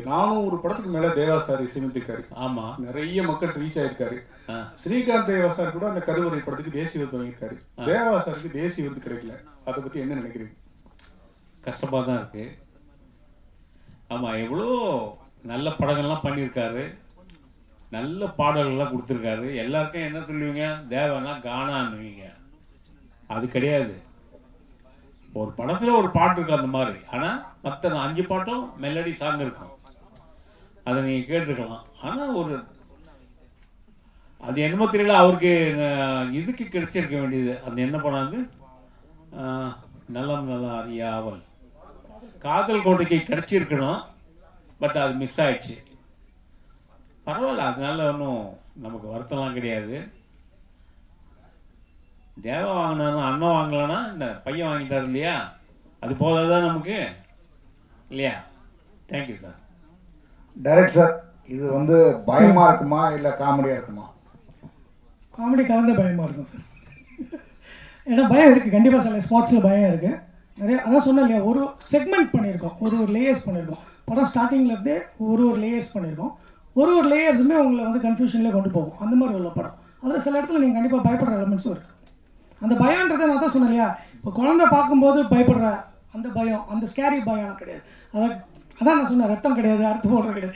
நானும் ஒரு படத்துக்கு மேல தேவா சார் இசையமைத்திருக்காரு. ஆமா, நிறைய மக்கள் ரீச் ஆயிருக்காரு. ஸ்ரீகாந்த் தேவா சார் கூட அந்த கருவறை படத்துக்கு தேசிய விருது வாங்கியிருக்காரு. தேவா சாருக்கு தேசிய விருது கிடைக்கல. அதை பத்தி என்ன நினைக்கிறீங்க? கஷ்டமா தான் இருக்கு. ஆமா, எவ்வளோ நல்ல படங்கள்லாம் பண்ணியிருக்காரு, நல்ல பாடல்கள்லாம் கொடுத்துருக்காரு. எல்லாருக்கும் என்ன சொல்லுவீங்க, தேவனா கானான்னுவீங்க. அது கிடையாது. ஒரு படத்தில் ஒரு பாட்டு இருக்கு அந்த மாதிரி. ஆனால் மற்ற 5 பாட்டும் மெலடி சாங் இருக்கும், அதை நீங்கள் கேட்டுருக்கலாம். ஆனால் அது என்னமோ தெரியல, அவருக்கு இதுக்கு கிடைச்சிருக்க வேண்டியது. அந்த என்ன பண்ணாது, நலம் நல்லா அறியாவல் காதல் கோட்டைக்கு கிடைச்சிருக்கணும். பட் அது மிஸ் ஆயிடுச்சு. பரவாயில்ல, அதனால ஒன்றும் நமக்கு வருத்தம்லாம் கிடையாது. தேவா வாங்கினா அண்ணன் வாங்கலன்னா இந்த பையன் வாங்கிட்டார் இல்லையா, அது போதாதான் நமக்கு இல்லையா? Thank you sir. டைரக்ட் சார், இது வந்து பயமாக இருக்குமா இல்லை காமெடியாக இருக்குமா? காமெடி கலந்த பயமாக இருக்கும் சார். ஏன்னா பயம் இருக்குது, கண்டிப்பாக சில ஸ்பாட்ஸில் பயம் இருக்குது. நிறைய அதான் சொன்னேன் இல்லையா, ஒரு செக்மெண்ட் பண்ணியிருக்கோம், ஒரு லேயர்ஸ் பண்ணியிருக்கோம். படம் ஸ்டார்டிங்லேருந்தே ஒரு லேயர்ஸ் பண்ணியிருக்கோம். ஒரு லேயர்ஸுமே உங்களை வந்து கன்ஃபியூஷன்லேயே கொண்டு போகும். அந்த மாதிரி உள்ள படம். அதில் சில இடத்துல நீங்கள் கண்டிப்பாக பயப்படுற எலமெண்ட்ஸும் இருக்குது. அந்த பயன்றதை நான் தான் சொன்னேன் இல்லையா, இப்போ குழந்தை பார்க்கும்போது பயப்படுற அந்த பயம், அந்த ஸ்கேரி பயம் கிடையாது. அதான் நான் சொன்னேன், ரத்தம் கிடையாது, அர்த்தம் போடுறது கிடையாது.